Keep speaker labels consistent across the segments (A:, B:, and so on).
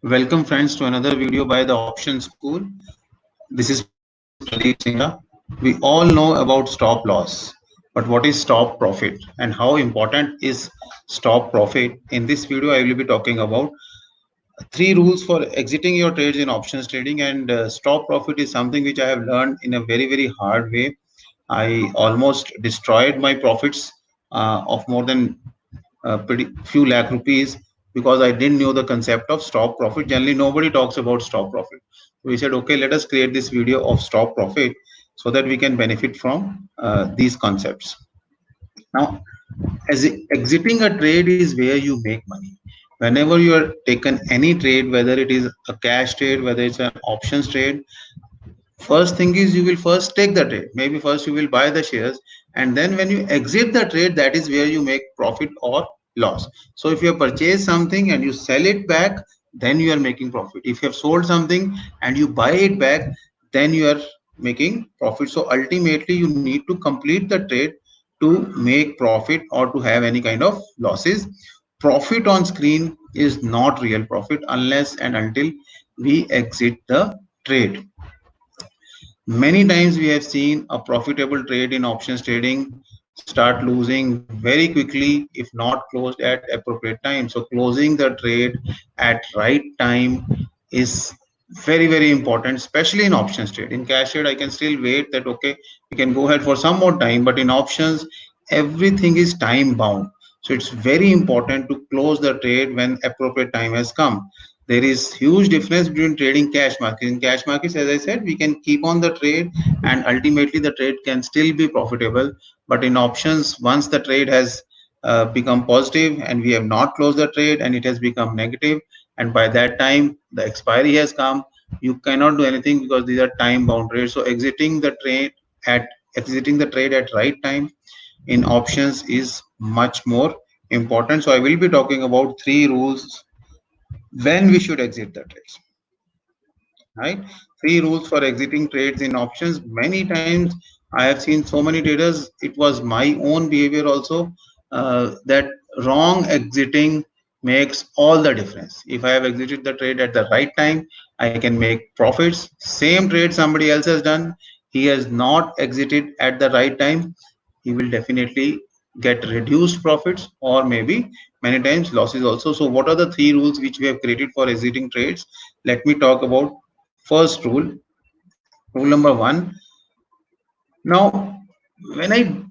A: Welcome friends to another video by the Option School. This is Pradeep Singha. We all know about stop loss, but what is stop profit and how important is stop profit? In this video, I will be talking about three rules for exiting your trades in options trading, and stop profit is something which I have learned in a very hard way. I almost destroyed my profits of more than pretty few lakh rupees because I didn't know the concept of stop profit. Generally, nobody talks about stop profit. So we said, okay, let us create this video of stop profit so that we can benefit from these concepts. Now, as exiting a trade is where you make money. Whenever you are taken any trade, whether it is a cash trade, whether it's an options trade, first thing is you will first take the trade. Maybe first you will buy the shares, and then when you exit the trade, that is where you make profit or loss. So if you have purchased something and you sell it back, then you are making profit. If you have sold something and you buy it back, then you are making profit. So ultimately you need to complete the trade to make profit or to have any kind of losses. Profit on screen is not real profit unless and until we exit the trade. Many times we have seen a profitable trade in options trading start losing very quickly if not closed at appropriate time. So closing the trade at right time is very important, especially in options trade. In cash trade, I can still wait that okay, we can go ahead for some more time, but in options, everything is time bound. So it's very important to close the trade when appropriate time has come. There is huge difference between trading cash markets. In cash markets, as I said, we can keep on the trade and ultimately the trade can still be profitable. But in options, once the trade has become positive and we have not closed the trade and it has become negative, and by that time the expiry has come, you cannot do anything because these are time bound trades. So exiting the trade at right time in options is much more important. So I will be talking about three rules when we should exit the trades, right? Three rules for exiting trades in options. Many times I have seen so many traders, it was my own behavior also, that wrong exiting makes all the difference. If I have exited the trade at the right time, I can make profits. Same trade somebody else has done, he has not exited at the right time, he will definitely get reduced profits or maybe many times losses also. So what are the three rules which we have created for exiting trades? Let me talk about first rule. Rule number one. Now, when I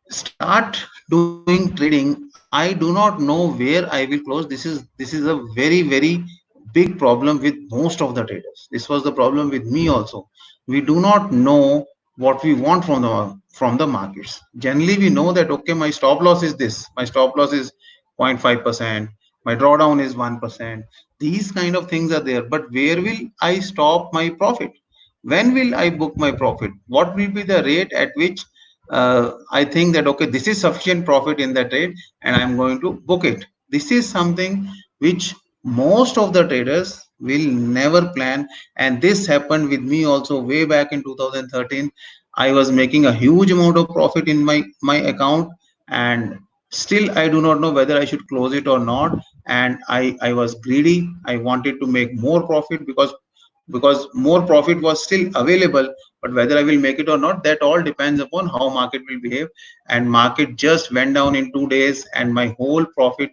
A: start doing trading, I do not know where I will close. This is a very big problem with most of the traders. This was the problem with me also. We do not know what we want from the markets. Generally we know that okay, my stop loss is this, my stop loss is 0.5%, my drawdown is 1%. These kind of things are there, but where will I stop my profit? When will I book my profit? What will be the rate at which I think that okay, this is sufficient profit in the trade and I'm going to book it? This is something which most of the traders will never plan, and this happened with me also way back in 2013. I was making a huge amount of profit in my account, and still I do not know whether I should close it or not. And I was greedy. I wanted to make more profit because more profit was still available, but whether I will make it or not, that all depends upon how market will behave. And market just went down in 2 days and my whole profit,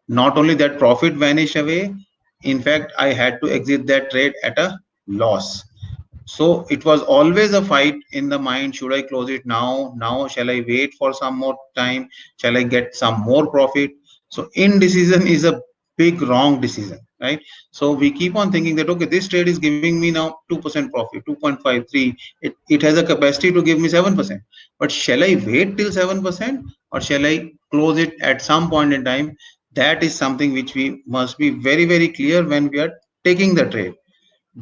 A: not only that profit vanished away, in fact I had to exit that trade at a loss. So it was always a fight in the mind, should I close it now, shall I wait for some more time, shall I get some more profit? So indecision is a big wrong decision, right? So we keep on thinking that okay, this trade is giving me now 2% profit, 2.53, it has a capacity to give me 7%, but shall I wait till 7% or shall I close it at some point in time? That is something which we must be very clear when we are taking the trade.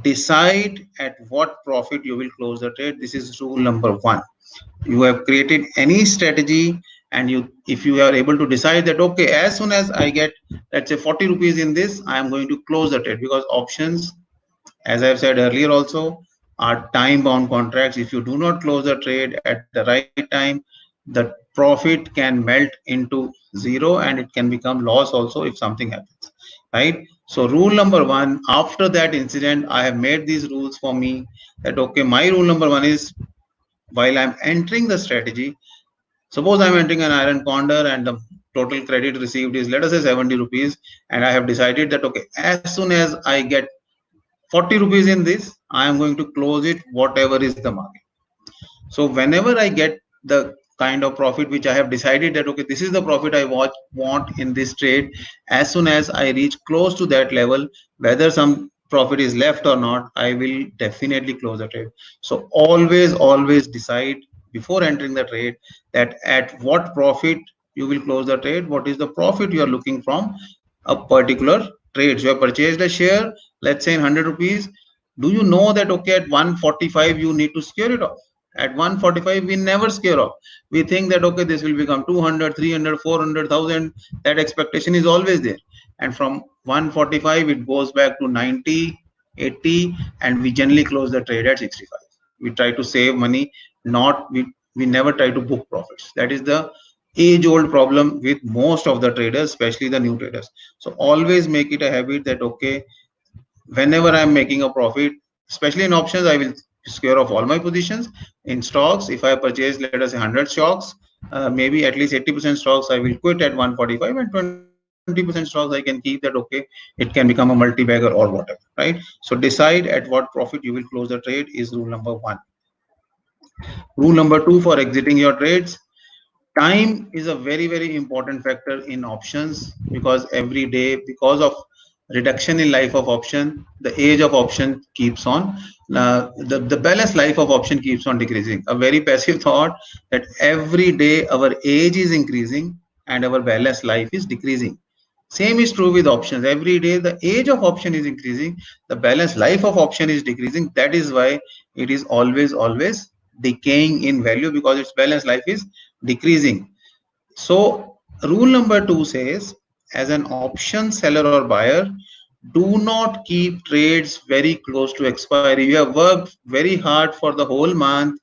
A: Decide at what profit you will close the trade. This is rule number one. You have created any strategy, and you, if you are able to decide that okay, as soon as I get, let's say, 40 rupees in this, I am going to close the trade, because options, as I have said earlier also, are time bound contracts. If you do not close the trade at the right time, the profit can melt into zero and it can become loss also if something happens, right? So rule number one, after that incident, I have made these rules for me that, okay, my rule number one is while I'm entering the strategy, suppose I'm entering an iron condor and the total credit received is, let us say, 70 rupees. And I have decided that, okay, as soon as I get 40 rupees in this, I am going to close it, whatever is the market. So whenever I get the kind of profit which I have decided that, okay, this is the profit I want in this trade, as soon as I reach close to that level, whether some profit is left or not, I will definitely close the trade. So always decide before entering the trade that at what profit you will close the trade, what is the profit you are looking from a particular trade. So you have purchased a share, let's say in 100 rupees. Do you know that, okay, at 145 you need to scare it off? At 145 we never scare off. We think that, okay, this will become 200, 300, 400,000. That expectation is always there. And from 145 it goes back to 90, 80, and we generally close the trade at 65. We try to save money, not we never try to book profits. That is the age old problem with most of the traders, especially the new traders. So always make it a habit that, okay, whenever I'm making a profit, especially in options, I will square off all my positions. In stocks, if I purchase, let us say, 100 stocks, maybe at least 80% stocks I will quit at 145, and 20% stocks I can keep that, okay, it can become a multi-bagger or whatever, right? So decide at what profit you will close the trade is rule number one. Rule number two for exiting your trades: time is a very important factor in options, because every day, because of reduction in life of option, the age of option keeps on the balance life of option keeps on decreasing. A very passive thought that every day our age is increasing and our balance life is decreasing. Same is true with options. Every day the age of option is increasing, the balance life of option is decreasing. That is why it is always decaying in value, because its balance life is decreasing. So rule number two says, as an option seller or buyer, do not keep trades very close to expiry. You have worked very hard for the whole month.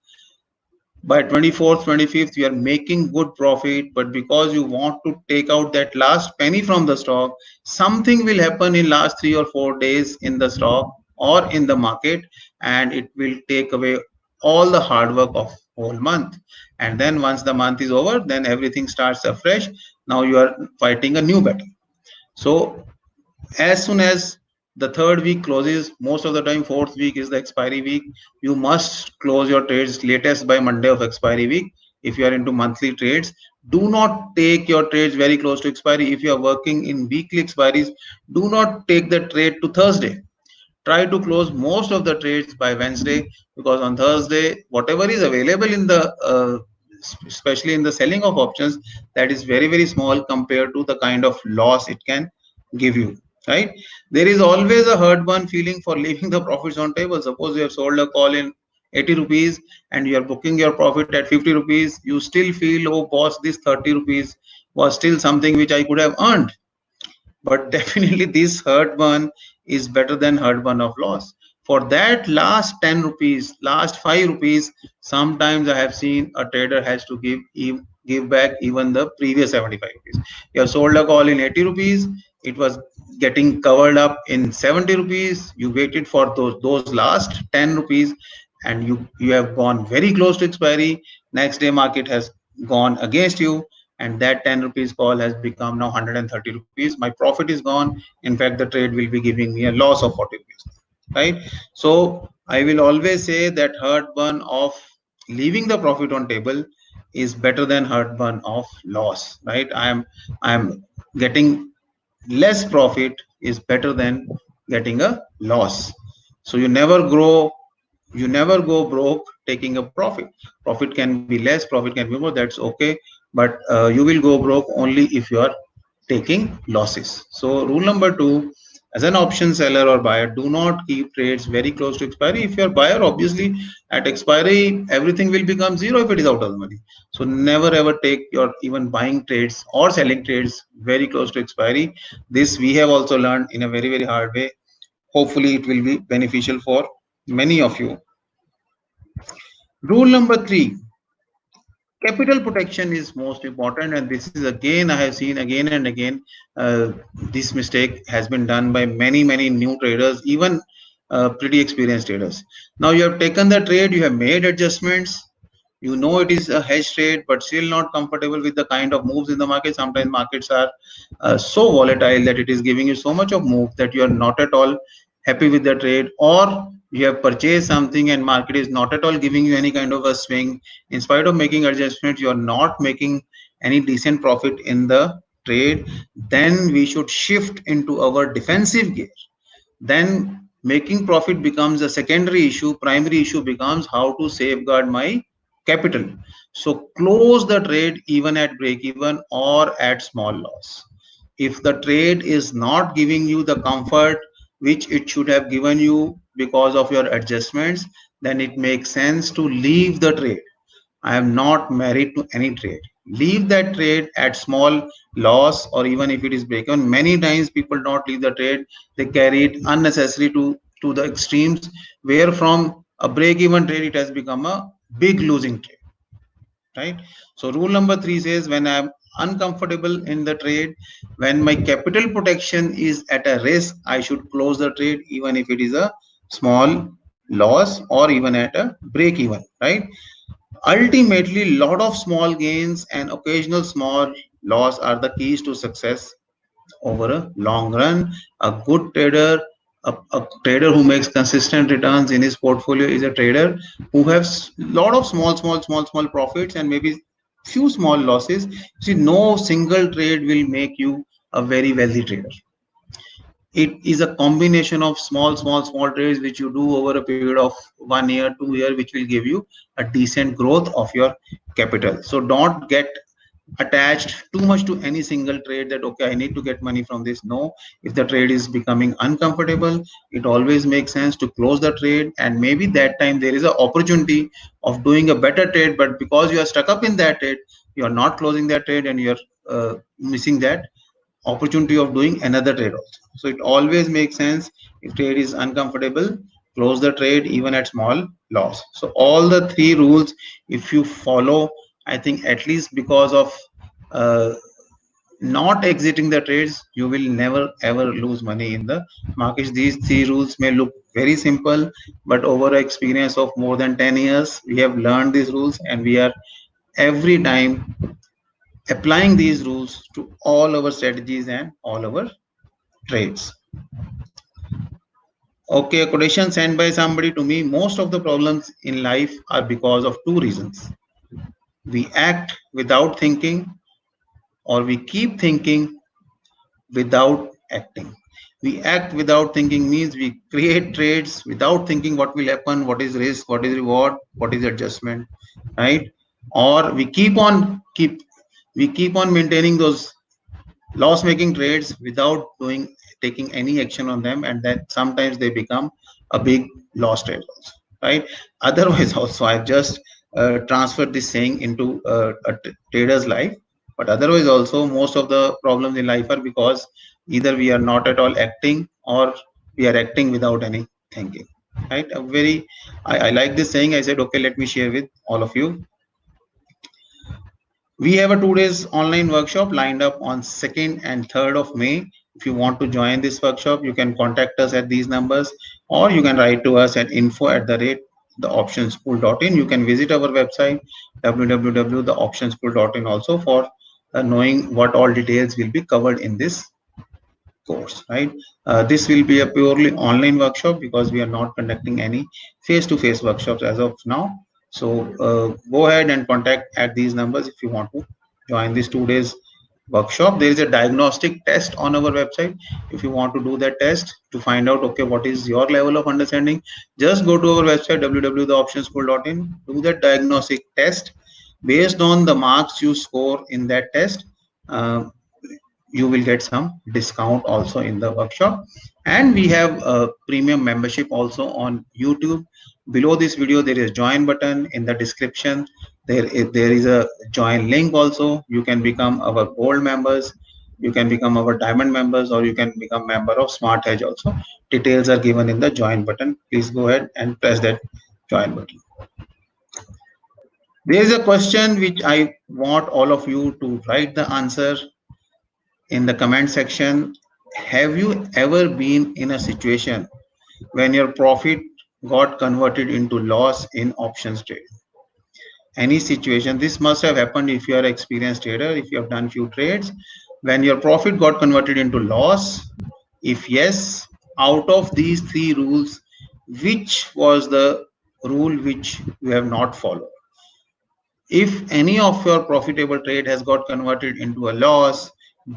A: By 24th, 25th, you are making good profit, but because you want to take out that last penny from the stock, something will happen in last 3 or 4 days in the stock or in the market, and it will take away all the hard work of whole month. And then once the month is over, then everything starts afresh. Now you are fighting a new battle. So as soon as the third week closes, most of the time fourth week is the expiry week, you must close your trades latest by Monday of expiry week. If you are into monthly trades, do not take your trades very close to expiry. If you are working in weekly expiries, do not take the trade to Thursday. Try to close most of the trades by Wednesday, because on Thursday whatever is available in the especially in the selling of options, that is very small compared to the kind of loss it can give you, right? There is always a hurt burn feeling for leaving the profits on table. Suppose you have sold a call in 80 rupees and you are booking your profit at 50 rupees, you still feel, oh boss, this 30 rupees was still something which I could have earned. But definitely this hurt burn is better than hurt burn of loss. For that last 10 rupees, last 5 rupees, sometimes I have seen a trader has to give back even the previous 75 rupees. You have sold a call in 80 rupees, it was getting covered up in 70 rupees, you waited for those last 10 rupees, and you have gone very close to expiry. Next day market has gone against you, and that 10 rupees call has become now 130 rupees. My profit is gone. In fact, the trade will be giving me a loss of 40 rupees, right? So I will always say that hurt burn of leaving the profit on table is better than hurt burn of loss, right? I'm getting less profit is better than getting a loss. So you never go broke taking a profit. Profit can be less, profit can be more, that's okay, but you will go broke only if you are taking losses. So rule number two, as an option seller or buyer, do not keep trades very close to expiry. If you're a buyer, obviously at expiry everything will become zero if it is out of the money. So never ever take your even buying trades or selling trades very close to expiry. This we have also learned in a very hard way. Hopefully it will be beneficial for many of you. Rule number three, Capital protection is most important, and this is again I have seen again and again, this mistake has been done by many new traders, even pretty experienced traders. Now you have taken the trade, you have made adjustments, you know it is a hedge trade, but still not comfortable with the kind of moves in the market. Sometimes markets are so volatile that it is giving you so much of move that you are not at all happy with the trade, or you have purchased something and market is not at all giving you any kind of a swing. In spite of making adjustments, you are not making any decent profit in the trade. Then we should shift into our defensive gear. Then making profit becomes a secondary issue. Primary issue becomes how to safeguard my capital. So close the trade even at break even or at small loss. If the trade is not giving you the comfort which it should have given you because of your adjustments, then it makes sense to leave the trade. I am not married to any trade. Leave that trade at small loss, or even if it is breaken. Many times people don't leave the trade, they carry it unnecessary to the extremes, where from a break-even trade it has become a big losing trade. Right? So rule number 3 says, when I'm uncomfortable in the trade, when my capital protection is at a risk, I should close the trade even if it is a small loss or even at a break even. Right? Ultimately, lot of small gains and occasional small loss are the keys to success over a long run. A good trader, a trader who makes consistent returns in his portfolio, is a trader who has lot of small profits and maybe few small losses. See, no single trade will make you a very wealthy trader. It is a combination of small trades which you do over a period of 1 year, 2 year, which will give you a decent growth of your capital. So don't get attached too much to any single trade that okay, I need to get money from this. No, if the trade is becoming uncomfortable, it always makes sense to close the trade, and maybe that time there is an opportunity of doing a better trade, but because you are stuck up in that trade, you are not closing that trade and you are missing that opportunity of doing another trade also. So it always makes sense, if trade is uncomfortable, close the trade even at small loss. So all the three rules, if you follow, I think at least because of uh, not exiting the trades, you will never ever lose money in the markets. These three rules may look very simple, but over an experience of more than 10 years, we have learned these rules and we are every time applying these rules to all our strategies and all our trades. Okay, a quotation sent by somebody to me. Most of the problems in life are because of two reasons. We act without thinking, or we keep thinking without acting. We act without thinking means we create trades without thinking what will happen, what is risk, what is reward, what is adjustment, right? Or we keep on maintaining those loss making trades without doing taking any action on them, and that sometimes they become a big loss trade also, right? Otherwise also, I've just transferred this saying into a trader's life, but otherwise also most of the problems in life are because either we are not at all acting, or we are acting without any thinking, right? I like this saying. I said okay, let me share with all of you. We have a 2 days online workshop lined up on 2nd and 3rd of May. If you want to join this workshop, you can contact us at these numbers, or you can write to us at info@theoptionspool.in. You can visit our website www.theoptionspool.in also for knowing what all details will be covered in this course, right? This will be a purely online workshop because we are not conducting any face-to-face workshops as of now. So go ahead and contact at these numbers if you want to join this 2 days workshop. There is a diagnostic test on our website. If you want to do that test to find out okay, what is your level of understanding, just go to our website www.theoptionspool.in, do that diagnostic test. Based on the marks you score in that test, uh, you will get some discount also in the workshop. And we have a premium membership also on YouTube. Below this video there is a join button. In the description there is a join link also. You can become our gold members, you can become our diamond members, or you can become member of Smart Hedge also. Details are given in the join button. Please go ahead and press that join button. There is a question which I want all of you to write the answer in the comment section. Have you ever been in a situation when your profit got converted into loss in options trade? Any situation, this must have happened if you are an experienced trader, if you have done few trades, when your profit got converted into loss. If yes, out of these three rules, which was the rule which you have not followed? If any of your profitable trade has got converted into a loss,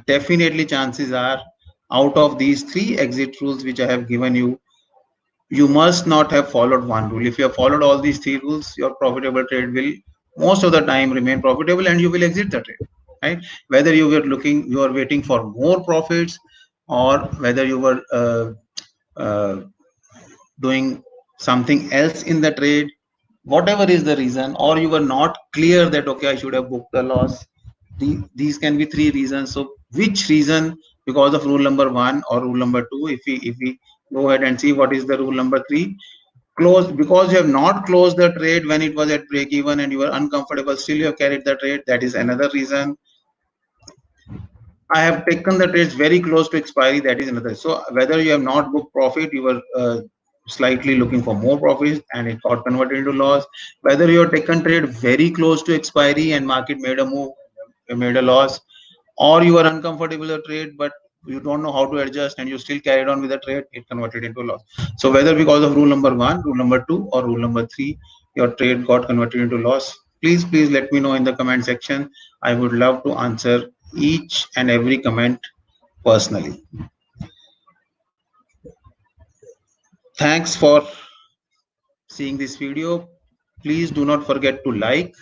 A: definitely chances are, out of these three exit rules which I have given you, you must not have followed one rule. If you have followed all these three rules, your profitable trade will most of the time remain profitable and you will exit the trade, right? Whether you are waiting for more profits, or whether you were doing something else in the trade, whatever is the reason, or you were not clear that okay, I should have booked the loss. These can be three reasons. So which reason, because of rule number one or rule number two? If we go ahead and see what is the rule number three. Close, because you have not closed the trade when it was at break even and you were uncomfortable, still you have carried the trade, that is another reason. I have taken the trades very close to expiry, that is another. So whether you have not booked profit, you were slightly looking for more profits and it got converted into loss. Whether you have taken trade very close to expiry and market made a move, made a loss, or you are uncomfortable with the trade but you don't know how to adjust and you still carried on with the trade, it converted into loss. So whether because of rule number one, rule number two, or rule number three, your trade got converted into loss, please let me know in the comment section. I would love to answer each and every comment personally. Thanks for seeing this video. Please do not forget to like,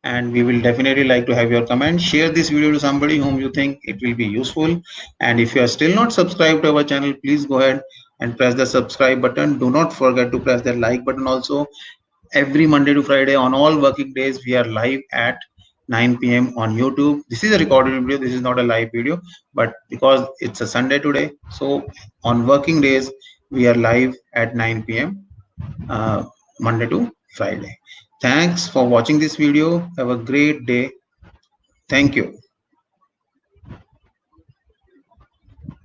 A: and we will definitely like to have your comment. Share this video to somebody whom you think it will be useful. And if you are still not subscribed to our channel, please go ahead and press the subscribe button. Do not forget to press that like button also. Every Monday to Friday on all working days, we are live at 9 p.m. on YouTube. This is a recorded video. This is not a live video, but because it's a Sunday today, so on working days, we are live at 9 p.m. Monday to Friday. Thanks for watching this video. Have a great day. Thank you.